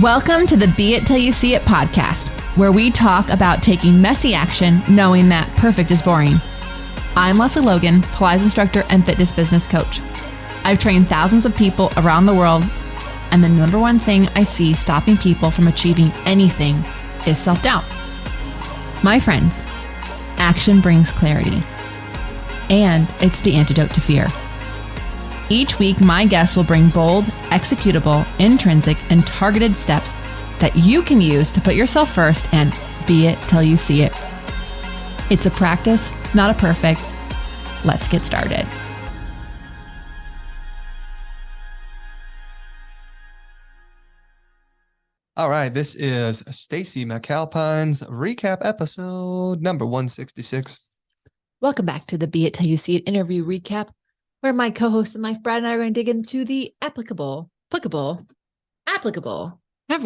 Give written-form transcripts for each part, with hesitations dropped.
Welcome to the Be It Till You See It podcast, where we talk about taking messy action, knowing that perfect is boring. I'm Lesley Logan, Pilates instructor and fitness business coach. I've trained thousands of people around the world, and the number one thing I see stopping people from achieving anything is self-doubt. My friends, action brings clarity, and it's the antidote to fear. Each week, my guests will bring bold, executable, intrinsic, and targeted steps that you can use to put yourself first and be it till you see it. It's a practice, not a perfect. Let's get started. All right, this is Stacy McApline's recap episode number 166. Welcome back to the Be It Till You See It interview recap, where my co-host and life, Brad, and I are going to dig into the applicable, however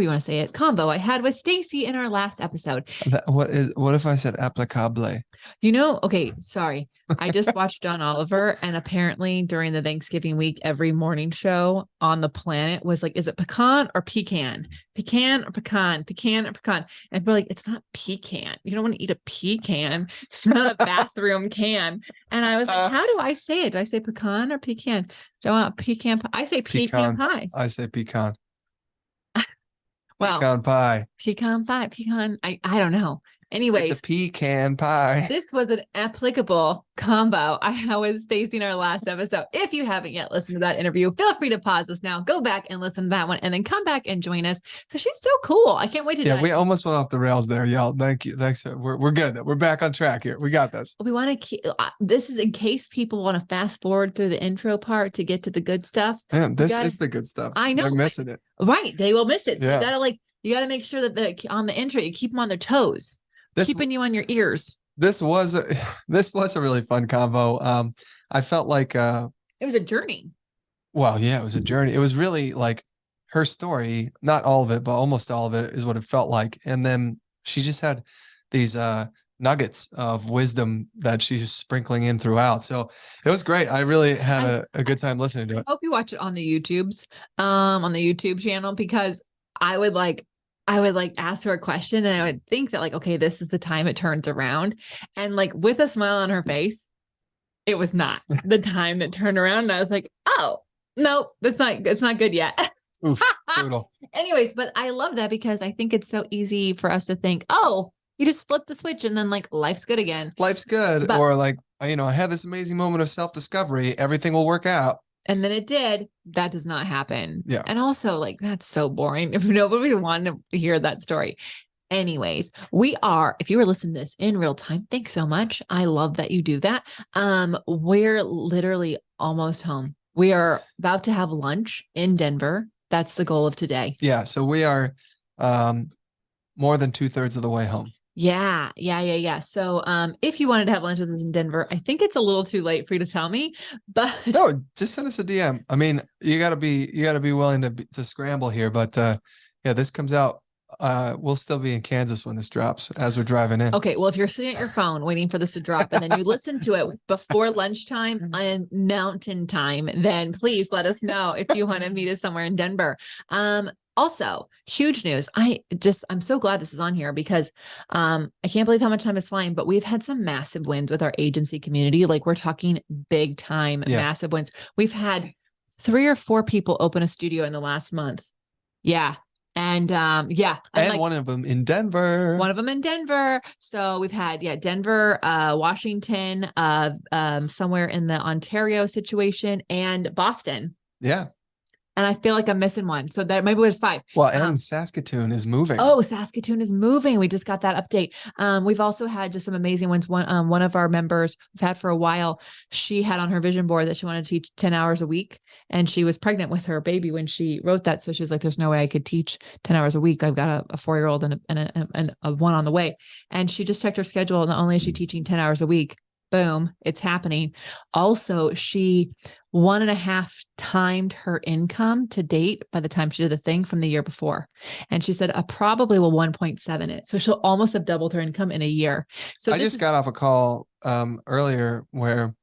you want to say it, convo I had with Stacy in our last episode. What if I said applicable? Okay, sorry. I just watched John Oliver, and apparently during the Thanksgiving week, every morning show on the planet was like, is it pecan or pecan? Pecan or pecan? Pecan or pecan? And we're like, it's not pecan. You don't want to eat a pecan. It's not a bathroom can. And I was like, how do I say it? Do I say pecan or pecan? Do I want pecan pie? I say pecan pie. I say pecan. Well, pecan pie. Pecan pie. Pecan. I don't know. Anyways, it's a pecan pie. This was an applicable combo I had with Stacy in our last episode. If you haven't yet listened to that interview, feel free to pause this now, go back and listen to that one, and then come back and join us. So she's so cool. I can't wait to dive. We almost went off the rails there, y'all. Thank you. Thanks. We're good. We're back on track here. We got this. We want to keep this is in case people want to fast forward through the intro part to get to the good stuff. Man, this is the good stuff. I know. They're missing it. Right. They will miss it. So you gotta make sure that on the intro, you keep them on their toes. Keeping you on your ears. This was a really fun convo. I felt like it was a journey. Well, yeah, it was a journey. It was really like her story, not all of it, but almost all of it is what it felt like. And then she just had these nuggets of wisdom that she's sprinkling in throughout. So it was great. I really had a good time listening to it. I hope you watch it on the YouTubes, on the YouTube channel, because I would ask her a question and I would think that okay, this is the time it turns around. And with a smile on her face, it was not the time that turned around. And I was like, oh, no, it's not good yet. Oof, brutal. Anyways, but I love that because I think it's so easy for us to think, oh, you just flip the switch and then life's good again. Life's good. Or I had this amazing moment of self-discovery. Everything will work out. And then it did. That does not happen. Yeah. And also that's so boring if nobody wanted to hear that story. Anyways, if you were listening to this in real time, thanks so much. I love that you do that. We're literally almost home. We are about to have lunch in Denver. That's the goal of today. Yeah. So we are more than 2/3 of the way home. Yeah. So, if you wanted to have lunch with us in Denver, I think it's a little too late for you to tell me, but no, just send us a DM. I mean, you gotta be willing to scramble here, but this comes out. We'll still be in Kansas when this drops as we're driving in. Okay. Well, if you're sitting at your phone waiting for this to drop and then you listen to it before lunchtime and mountain time, then please let us know if you want to meet us somewhere in Denver. Also, huge news. I'm so glad this is on here because I can't believe how much time is flying, but we've had some massive wins with our agency community. We're talking big time, massive wins. We've had 3 or 4 people open a studio in the last month. Yeah. And and one of them in Denver. So we've had Denver, Washington, somewhere in the Ontario situation, and Boston. Yeah. And I feel like I'm missing one. So that maybe it was 5. Well, and Saskatoon is moving. Oh, Saskatoon is moving. We just got that update. We've also had just some amazing ones. One of our members we've had for a while, she had on her vision board that she wanted to teach 10 hours a week. And she was pregnant with her baby when she wrote that. So she was like, there's no way I could teach 10 hours a week. I've got a 4-year-old and a one on the way. And she just checked her schedule. Not only is she teaching 10 hours a week, boom, it's happening. Also, she 1.5 timed her income to date by the time she did the thing from the year before. And she said, I probably will 1.7 it. So she'll almost have doubled her income in a year. So I just got off a call earlier where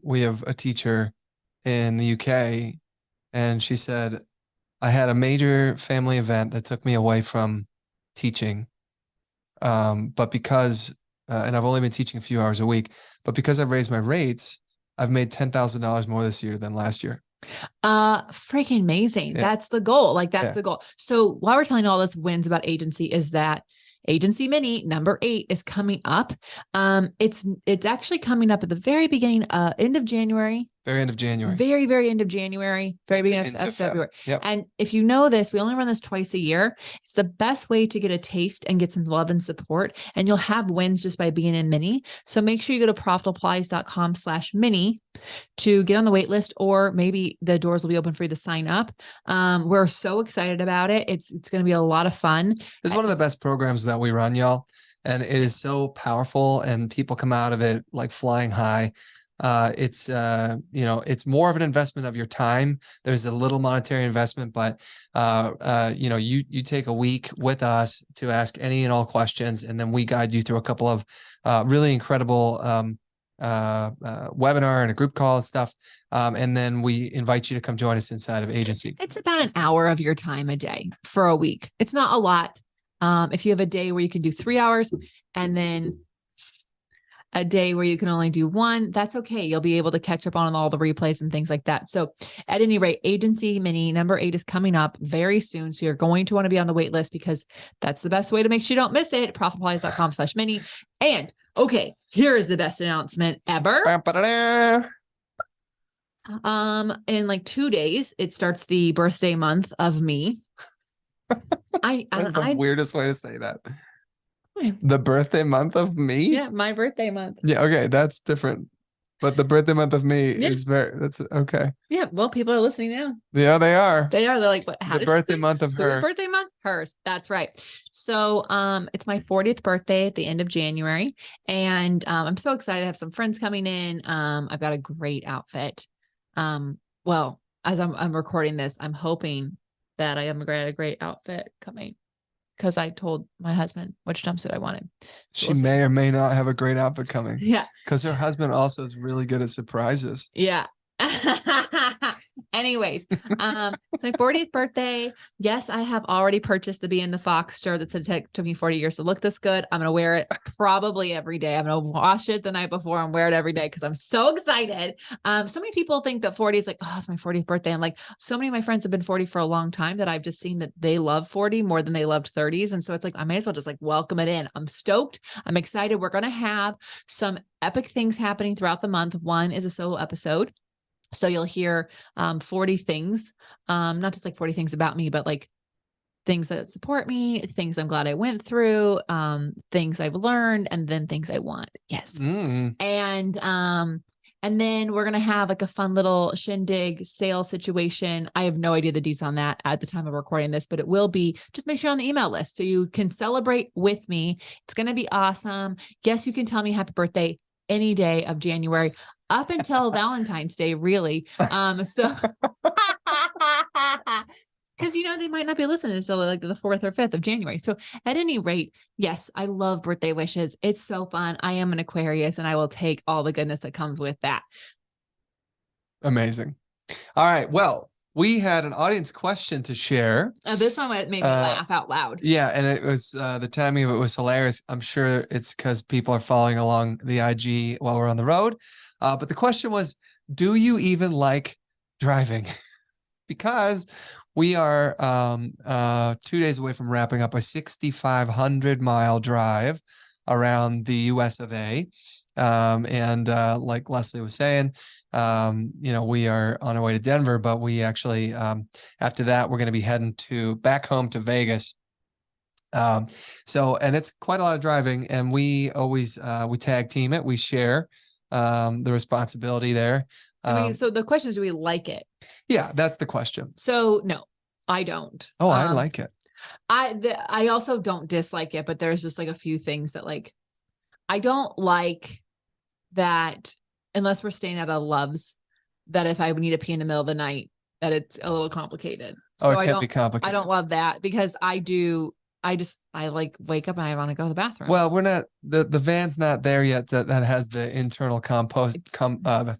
we have a teacher in the UK, and she said I had a major family event that took me away from teaching. But because, and I've only been teaching a few hours a week, but because I've raised my rates, I've made $10,000 more this year than last year. Freaking amazing. Yeah. That's the goal. Like that's Yeah. the goal. So while we're telling all this wins about agency is that Agency Mini number 8 is coming up. It's actually coming up at the very beginning, end of January. Very end of January. Very, very end of January, very beginning of February. Yep. And if you know this, we only run this twice a year. It's the best way to get a taste and get some love and support. And you'll have wins just by being in Mini. So make sure you go to profitablesplies.com/mini to get on the wait list, or maybe the doors will be open for you to sign up. We're so excited about it. It's going to be a lot of fun. It's one of the best programs that we run, y'all. And it is so powerful and people come out of it like flying high. It's more of an investment of your time. There's a little monetary investment, but you take a week with us to ask any and all questions, and then we guide you through a couple of really incredible webinar and a group call and stuff. And then we invite you to come join us inside of agency. It's about an hour of your time a day for a week. It's not a lot. If you have a day where you can do 3 hours and then a day where you can only do 1, that's okay. You'll be able to catch up on all the replays and things like that. So at any rate, Agency Mini number 8 is coming up very soon. So you're going to want to be on the wait list because that's the best way to make sure you don't miss it. profitablesplies.com/mini. And okay, here is the best announcement ever. In like 2 days, it starts the birthday month of me. That's the weirdest way to say that. The birthday month of me? Yeah, my birthday month. Yeah, okay, that's different. But the birthday month of me is that's okay. Yeah, well, people are listening now. Yeah, they are. They're like, what? How the birthday month of her. Birthday month? Hers. That's right. So it's my 40th birthday at the end of January. And I'm so excited. I have some friends coming in. I've got a great outfit. Well, as I'm recording this, I'm hoping that I am a great outfit coming, because I told my husband which jumpsuit I wanted. So she may or may not have a great outfit coming. Yeah. Because her husband also is really good at surprises. Yeah. Anyways, it's my 40th birthday. Yes, I have already purchased the Bee and the Fox shirt that said it took me 40 years to look this good. I'm going to wear it probably every day. I'm going to wash it the night before and wear it every day because I'm so excited. So many people think that 40 is like, oh, it's my 40th birthday. I'm like, so many of my friends have been 40 for a long time that I've just seen that they love 40 more than they loved 30s. And so it's like, I may as well just like welcome it in. I'm stoked. I'm excited. We're going to have some epic things happening throughout the month. One is a solo episode. So you'll hear 40 things, not just like 40 things about me, but like things that support me, things I'm glad I went through, things I've learned, and then things I want. Yes. And then we're going to have like a fun little shindig sale situation. I have no idea the deets on that at the time of recording this, but it will be. Just make sure you're on the email list so you can celebrate with me. It's going to be awesome. Guess you can tell me happy birthday any day of January up until Valentine's Day, really. So because they might not be listening until like the 4th or 5th of January. So at any rate, yes, I love birthday wishes. It's so fun. I am an Aquarius and I will take all the goodness that comes with that. Amazing. All right. Well, we had an audience question to share. This one made me laugh out loud. Yeah, and it was the timing of it was hilarious. I'm sure it's because people are following along the IG while we're on the road. But the question was, do you even like driving? Because we are 2 days away from wrapping up a 6,500-mile drive around the US of A. And like Lesley was saying, we are on our way to Denver, but we actually, after that, we're going to be heading back home to Vegas. And it's quite a lot of driving, and we always, we tag team it. We share, the responsibility there. So the question is, do we like it? Yeah, that's the question. So no, I don't. Oh, I like it. I also don't dislike it, but there's just like a few things that like, I don't like that unless we're staying at a Love's, that if I need to pee in the middle of the night, that it's a little complicated. So it can be complicated. I don't love that because I like wake up and I want to go to the bathroom. Well, we're not, the van's not there yet that has the internal compostable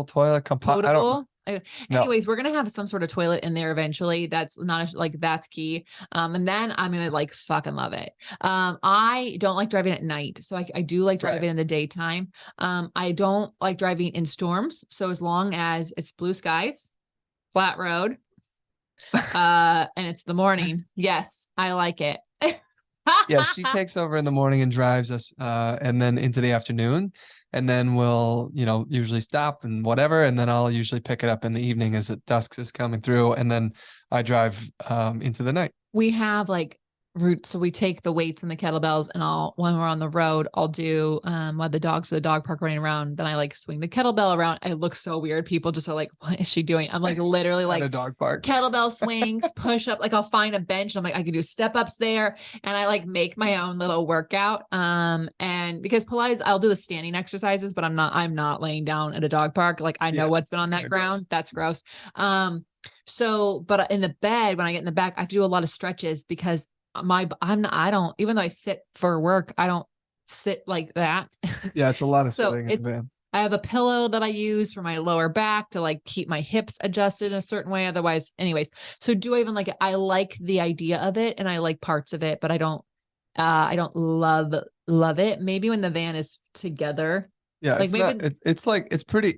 toilet. Potable? No. Anyways, we're going to have some sort of toilet in there eventually. That's not like, that's key. And then I'm going to like fucking love it. I don't like driving at night. So I do like driving in the daytime. I don't like driving in storms. So as long as it's blue skies, flat road, and it's the morning. Yes, I like it. Yeah, she takes over in the morning and drives us, and then into the afternoon. And then we'll, usually stop and whatever. And then I'll usually pick it up in the evening as the dusk is coming through. And then I drive into the night. We have like routes. So we take the weights and the kettlebells, and when we're on the road, I'll do, while the dogs for the dog park running around, then I like swing the kettlebell around. I look so weird. People just are like, what is she doing? I'm like, literally like a dog park, kettlebell swings, push up. Like I'll find a bench and I'm like, I can do step ups there. And I like make my own little workout. And because Pilates, I'll do the standing exercises, but I'm not laying down at a dog park. Like I know what's been on that ground. Gross. That's gross. But in the bed, when I get in the back, I have to do a lot of stretches because even though I sit for work, I don't sit like that. Yeah. It's a lot of sitting in the bed. I have a pillow that I use for my lower back to like keep my hips adjusted in a certain way. Otherwise, anyways. So do I even like it? I like the idea of it and I like parts of it, but I don't love it. Maybe when the van is together. Yeah. Like it's pretty,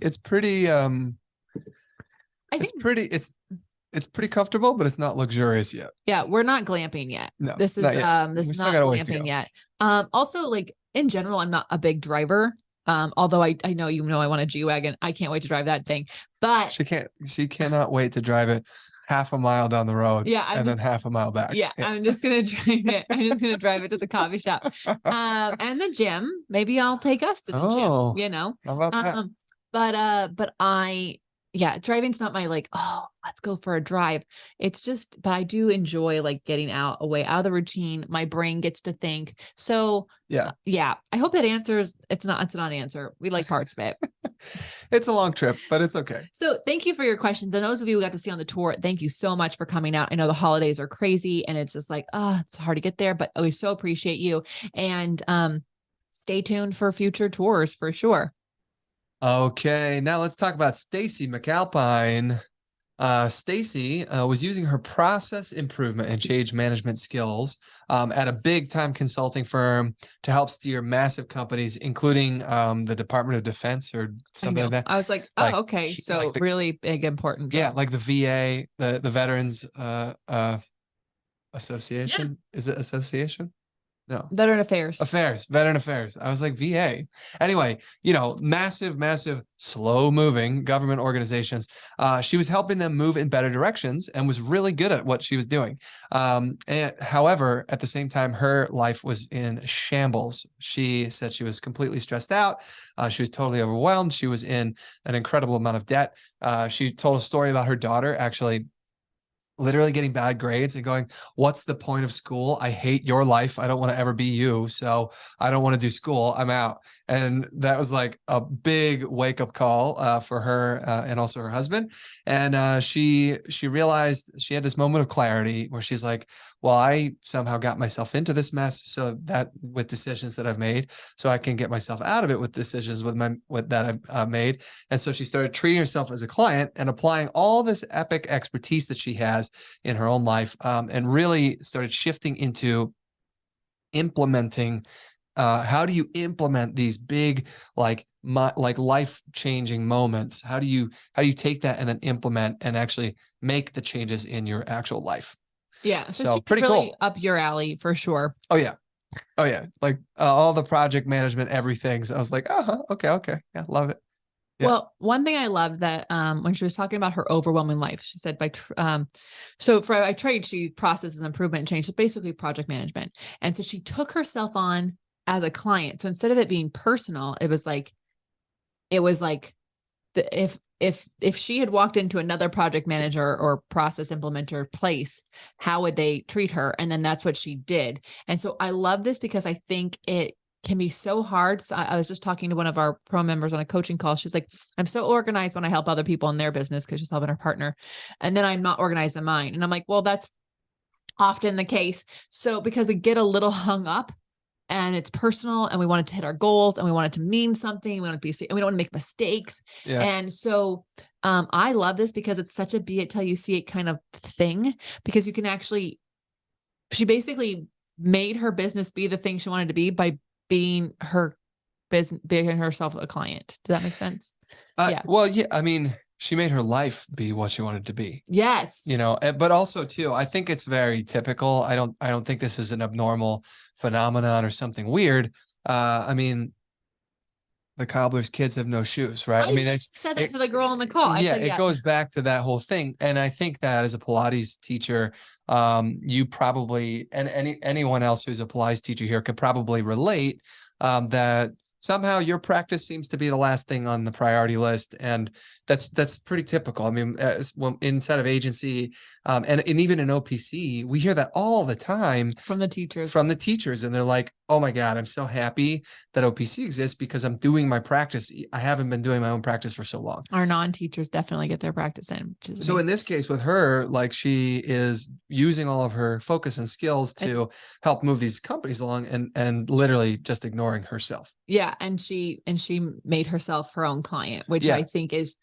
it's pretty comfortable, but it's not luxurious yet. Yeah. We're not glamping yet. No, this is not glamping yet. Also like in general, I'm not a big driver. Although I know, I want a G-Wagon. I can't wait to drive that thing, but she cannot wait to drive it half a mile down the road. Yeah. Then half a mile back. Yeah. I'm just going to drive it. I'm just going to drive it to the coffee shop, and the gym. Maybe I'll take us to the gym, How about that? But driving's not my like, oh, let's go for a drive. It's just, but I do enjoy like getting away out of the routine. My brain gets to think. So I hope that answers. It's not an answer. We like parts of it. It's a long trip, but it's okay. So thank you for your questions. And those of you who got to see on the tour, thank you so much for coming out. I know the holidays are crazy and it's just like, it's hard to get there, but we so appreciate you. And stay tuned for future tours for sure. Okay, now let's talk about Stacy McApline. Stacy was using her process improvement and change management skills at a big time consulting firm to help steer massive companies, including the Department of Defense or something like that. I was like, okay. So really big, important job. Yeah, like the VA, the Veterans Association. Yeah. Is it association? No. Veteran Affairs. Veteran Affairs. I was like, VA. Anyway, massive, slow moving government organizations. She was helping them move in better directions and was really good at what she was doing. However, at the same time, her life was in shambles. She said she was completely stressed out. She was totally overwhelmed. She was in an incredible amount of debt. She told a story about her daughter actually literally getting bad grades and going, what's the point of school? I hate your life. I don't want to ever be you. So I don't want to do school. I'm out. And that was like a big wake up call for her and also her husband. And she realized she had this moment of clarity where she's like, well, I somehow got myself into this mess. So that with decisions that I've made, so I can get myself out of it with decisions that I've made. And so she started treating herself as a client and applying all this epic expertise that she has in her own life, and really started shifting into implementing. How do you implement these big, like life-changing moments? How do you take that and then implement and actually make the changes in your actual life? Yeah. So she's pretty really cool. Up your alley for sure. Oh yeah. Like all the project management, everything. So I was like, okay. Yeah. Love it. Yeah. Well, one thing I loved that when she was talking about her overwhelming life, she said I trade, she processes improvement and change. So basically project management. And so she took herself on as a client. So instead of it being personal, it was like if she had walked into another project manager or process implementer place, how would they treat her? And then that's what she did. And so I love this because I think it can be so hard. So I was just talking to one of our pro members on a coaching call. She's like, I'm so organized when I help other people in their business because she's helping her partner. And then I'm not organized in mine. And I'm like, well, that's often the case. So because we get a little hung up and it's personal, and we want it to hit our goals, and we want it to mean something. We want it to be, and we don't want to make mistakes. Yeah. And so I love this because it's such a be it till you see it kind of thing, because you can actually, she basically made her business be the thing she wanted to be by being her business, being herself a client. Does that make sense? Yeah. Well, yeah, I mean, she made her life be what she wanted to be. Yes. You know, but also too, I think it's very typical. I don't think this is an abnormal phenomenon or something weird. I mean, the cobbler's kids have no shoes, right? I mean, I said that to the girl on the call. I said, it goes back to that whole thing. And I think that as a Pilates teacher, you probably, and anyone else who's a Pilates teacher here could probably relate, that somehow your practice seems to be the last thing on the priority list. And that's pretty typical. I mean, inside of agency, and even in OPC, we hear that all the time from the teachers. And they're like, oh my God, I'm so happy that OPC exists because I'm doing my practice. I haven't been doing my own practice for so long. Our non-teachers definitely get their practice in. Which is so in this case with her, like, she is using all of her focus and skills to help move these companies along, and literally just ignoring herself. Yeah. And she made herself her own client, which I think is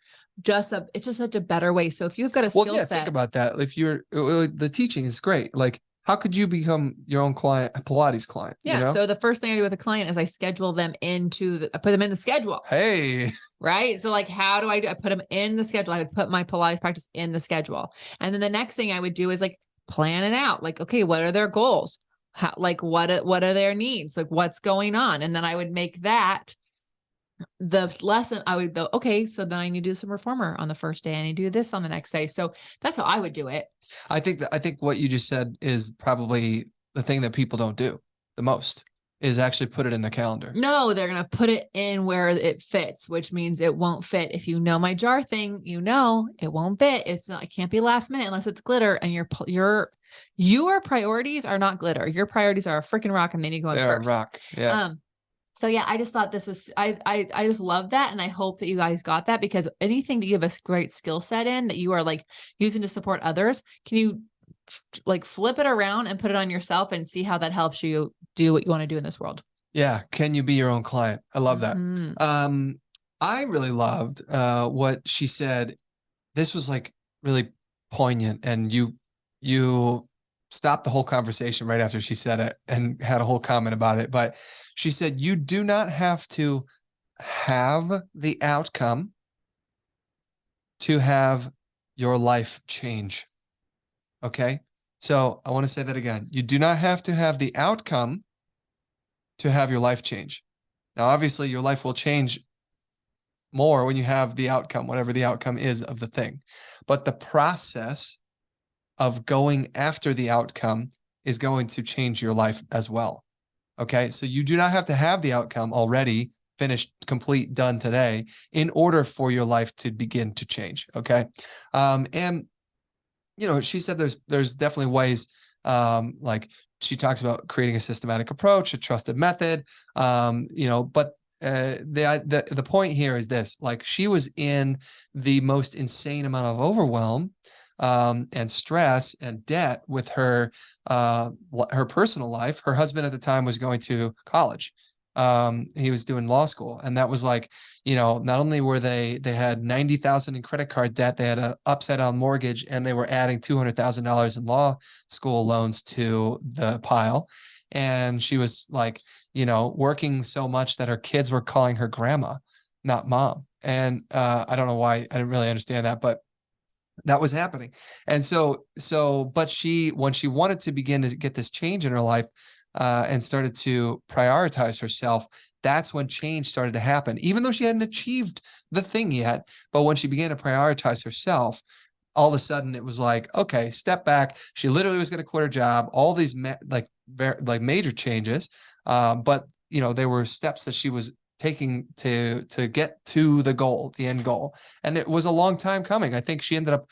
it's just such a better way. So if you've got a skill set, think about that. If you're, the teaching is great. Like, how could you become your own client, a Pilates client? Yeah. You know? So the first thing I do with a client is I schedule them I put them in the schedule. Hey. Right. So like, how do I put them in the schedule? I would put my Pilates practice in the schedule. And then the next thing I would do is like plan it out. Like, okay, what are their goals? How, like, what are their needs? Like, what's going on? And then I would make that the lesson. I would go, okay, so then I need to do some reformer on the first day, and I do this on the next day. So that's how I would do it. I think what you just said is probably the thing that people don't do the most, is actually put it in the calendar. No, they're going to put it in where it fits, which means it won't fit. If you know my jar thing, you know, it won't fit. It can't be last minute unless it's glitter, and your priorities are not glitter. Your priorities are a freaking rock, and they need to go in first. Rock. Yeah. So yeah, I just thought this was, I just love that. And I hope that you guys got that, because anything that you have a great skill set in that you are like using to support others, can you like flip it around and put it on yourself and see how that helps you do what you want to do in this world? Yeah. Can you be your own client? I love that. Mm-hmm. I really loved what she said. This was like really poignant, and you stopped the whole conversation right after she said it and had a whole comment about it. But she said, you do not have to have the outcome to have your life change. Okay. So I want to say that again. You do not have to have the outcome to have your life change. Now, obviously your life will change more when you have the outcome, whatever the outcome is of the thing. But the process of going after the outcome is going to change your life as well. Okay. So you do not have to have the outcome already finished, complete, done today in order for your life to begin to change. Okay. And you know, she said there's definitely ways, like she talks about creating a systematic approach, a trusted method, you know, but the point here is this: like, she was in the most insane amount of overwhelm and stress and debt with her personal life. Her husband at the time was going to college. He was doing law school, and that was like, you know, not only were they had $90,000 in credit card debt, they had an upside down mortgage, and they were adding $200,000 in law school loans to the pile. And she was like, you know, working so much that her kids were calling her grandma, not mom. And I don't know why, I didn't really understand that, but that was happening. And but when she wanted to begin to get this change in her life, and started to prioritize herself, that's when change started to happen, even though she hadn't achieved the thing yet. But when she began to prioritize herself, all of a sudden it was like, okay, step back. She literally was going to quit her job, all these like major changes. But you know, there were steps that she was taking to get to the goal, the end goal. And it was a long time coming. I think she ended up,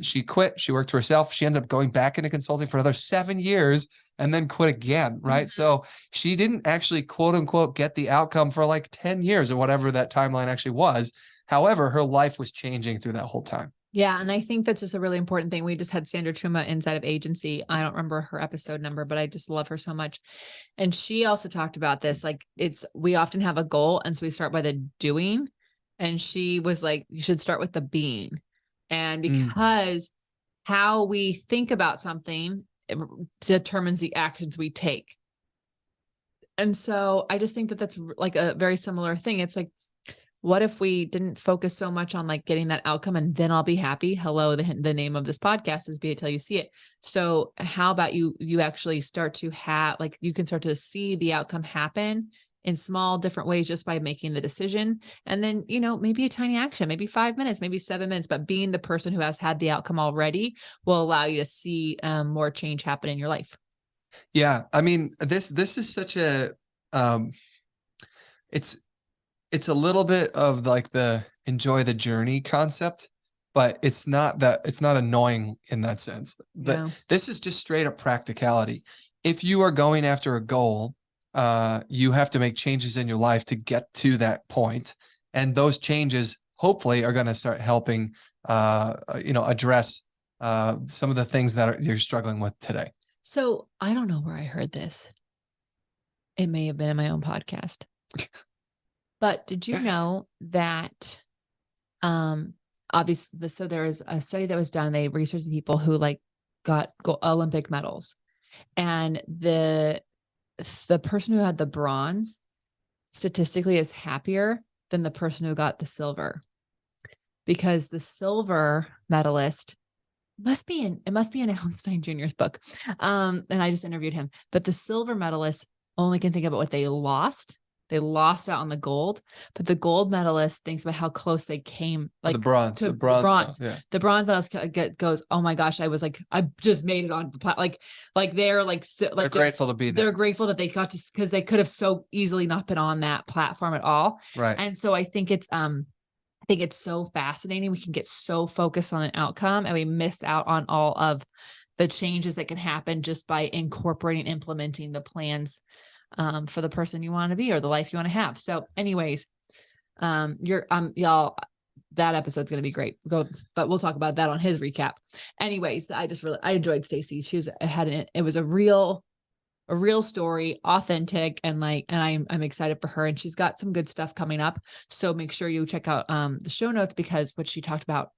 she quit, she worked for herself. She ended up going back into consulting for another 7 years and then quit again. Right. Mm-hmm. So she didn't actually, quote unquote, get the outcome for like 10 years or whatever that timeline actually was. However, her life was changing through that whole time. Yeah. And I think that's just a really important thing. We just had Sandra Chuma inside of agency. I don't remember her episode number, but I just love her so much. And she also talked about this. Like we often have a goal. And so we start by the doing. And she was like, you should start with the being. And because how we think about something determines the actions we take. And so I just think that that's like a very similar thing. It's like, what if we didn't focus so much on like getting that outcome and then I'll be happy? Hello, the name of this podcast is Be It Till You See It. So how about you actually start to have, like, you can start to see the outcome happen in small different ways just by making the decision. And then, maybe a tiny action, maybe 5 minutes, maybe 7 minutes, but being the person who has had the outcome already will allow you to see more change happen in your life. Yeah. I mean, this is such a, it's a little bit of like the enjoy the journey concept, but it's not annoying in that sense. This is just straight up practicality. If you are going after a goal, you have to make changes in your life to get to that point. And those changes hopefully are going to start helping, address some of the things that you're struggling with today. So I don't know where I heard this. It may have been in my own podcast. But did you know that, obviously, so there was a study that was done. They researched people who like got Olympic medals, and the person who had the bronze statistically is happier than the person who got the silver, because the silver medalist it must be in Alan Stein Jr.'s book. And I just interviewed him, but the silver medalist only can think about what they lost. They lost out on the gold, but the gold medalist thinks about how close they came. Like the bronze. The bronze medalist goes, oh my gosh, I just made it on the like they're like, so, like they're grateful to be there. They're grateful that they got to, because they could have so easily not been on that platform at all. Right. And so I think it's so fascinating. We can get so focused on an outcome and we miss out on all of the changes that can happen just by implementing the plans for the person you want to be or the life you want to have. So anyways, y'all, that episode's going to be great. But we'll talk about that on his recap. Anyways, I enjoyed Stacy. It was a real story, authentic, and I'm excited for her, and she's got some good stuff coming up. So make sure you check out the show notes, because what she talked about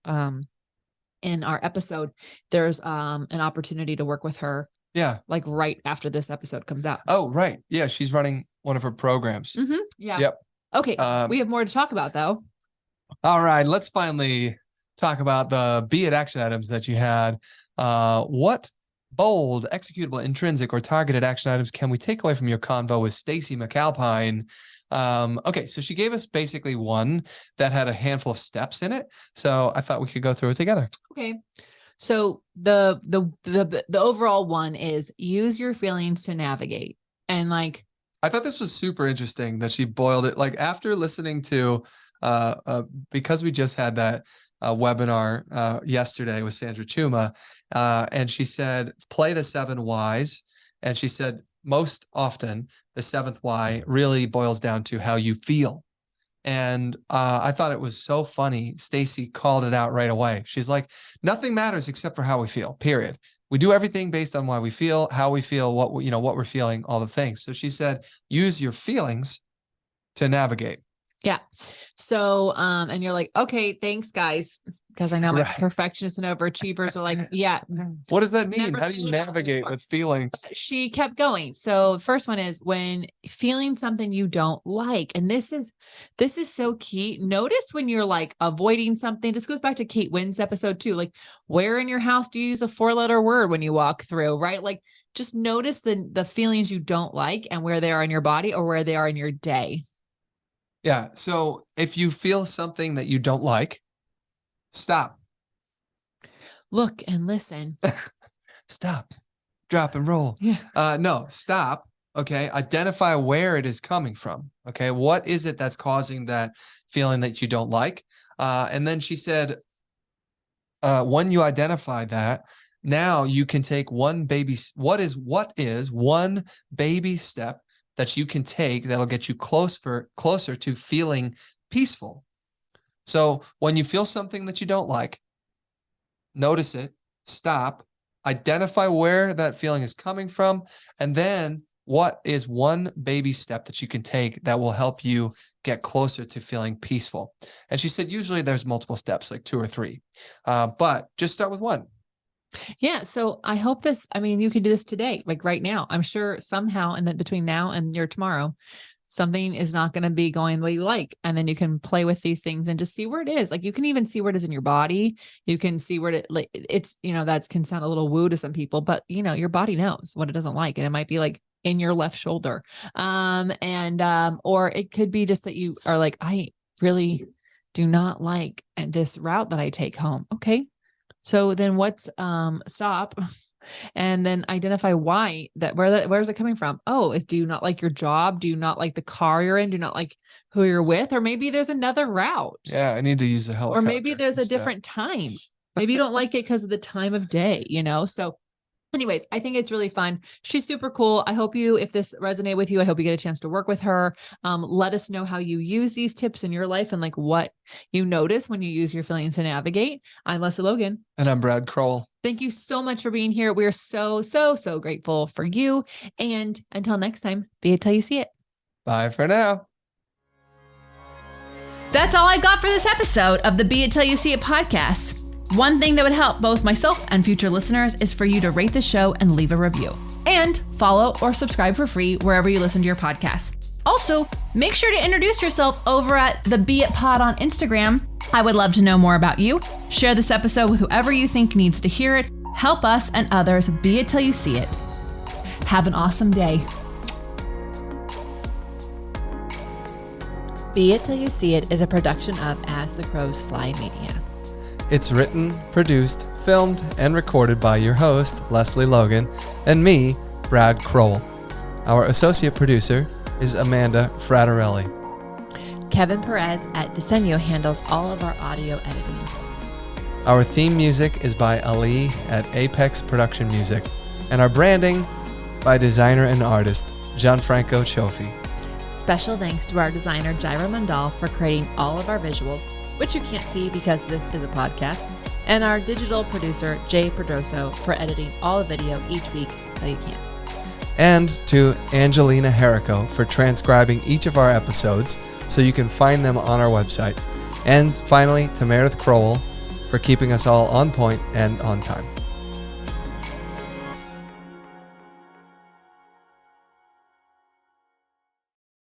in our episode, there's an opportunity to work with her. Yeah. Like right after this episode comes out. Oh, right. Yeah. She's running one of her programs. Mm-hmm. Yeah. Yep. Okay. We have more to talk about though. All right. Let's finally talk about the Be It action items that you had. What bold, executable, intrinsic, or targeted action items can we take away from your convo with Stacy McApline? Okay. So she gave us basically one that had a handful of steps in it. So I thought we could go through it together. Okay. So the overall one is use your feelings to navigate. And like, I thought this was super interesting that she boiled it. Like after listening to, because we just had that webinar yesterday with Sandra Chuma, and she said, play the 7 whys. And she said, most often the 7th why really boils down to how you feel. And I thought it was so funny. Stacy called it out right away. She's like, nothing matters except for how we feel, period. We do everything based on why we feel, how we feel, what we're feeling, all the things. So she said, use your feelings to navigate. Yeah. So, and you're like, okay, thanks guys. Because I know my perfectionists and overachievers are like, yeah. What does that mean? How do you navigate with feelings? She kept going. So first one is when feeling something you don't like. And this is so key. Notice when you're like avoiding something. This goes back to Kate Wynn's episode too. Like, where in your house do you use a 4-letter word when you walk through, right? Like, just notice the feelings you don't like and where they are in your body or where they are in your day. Yeah. So if you feel something that you don't like, stop. Look and listen. Stop. Drop and roll. Yeah. No, stop. Okay. Identify where it is coming from. Okay. What is it that's causing that feeling that you don't like? And then she said, when you identify that, now you can take one baby. What is one baby step that you can take that'll get you closer to feeling peaceful? So when you feel something that you don't like, notice it, stop, identify where that feeling is coming from, and then what is one baby step that you can take that will help you get closer to feeling peaceful? And she said, usually there's multiple steps, like 2 or 3, but just start with one. Yeah. So I hope you could do this today, like right now. I'm sure somehow, and then between now and your tomorrow, something is not going to be going the way you like. And then you can play with these things and just see where it is. Like you can even see where it is in your body. You can see where it's, that can sound a little woo to some people, but your body knows what it doesn't like. And it might be like in your left shoulder. Or it could be just that you are like, I really do not like this route that I take home. Okay. So then what's, stop and then identify why where's it coming from? Oh, do you not like your job? Do you not like the car you're in? Do you not like who you're with? Or maybe there's another route. Yeah. I need to use a helicopter. Or maybe there's a different time. Maybe you don't like it because of the time of day, So anyways, I think it's really fun. She's super cool. I hope if this resonated with you, I hope you get a chance to work with her. Let us know how you use these tips in your life and like what you notice when you use your feelings to navigate. I'm Lesley Logan. And I'm Brad Crowell. Thank you so much for being here. We're so, so, so grateful for you. And until next time, be it till you see it. Bye for now. That's all I got for this episode of the Be It Till You See It podcast. One thing that would help both myself and future listeners is for you to rate the show and leave a review. And follow or subscribe for free wherever you listen to your podcast. Also, make sure to introduce yourself over at the Be It Pod on Instagram. I would love to know more about you. Share this episode with whoever you think needs to hear it. Help us and others be it till you see it. Have an awesome day. Be It Till You See It is a production of As the Crows Fly Media. It's written, produced, filmed, and recorded by your host, Lesley Logan, and me, Brad Crowell. Our associate producer is Amanda Frattarelli. Kevin Perez at Disenyo handles all of our audio editing. Our theme music is by Ali at Apex Production Music, and our branding by designer and artist Gianfranco Cioffi. Special thanks to our designer Jaira Mandal for creating all of our visuals, which you can't see because this is a podcast, and our digital producer Jay Perdoso for editing all the video each week so you can. And to Angelina Herrico for transcribing each of our episodes so you can find them on our website. And finally, to Meredith Crowell for keeping us all on point and on time.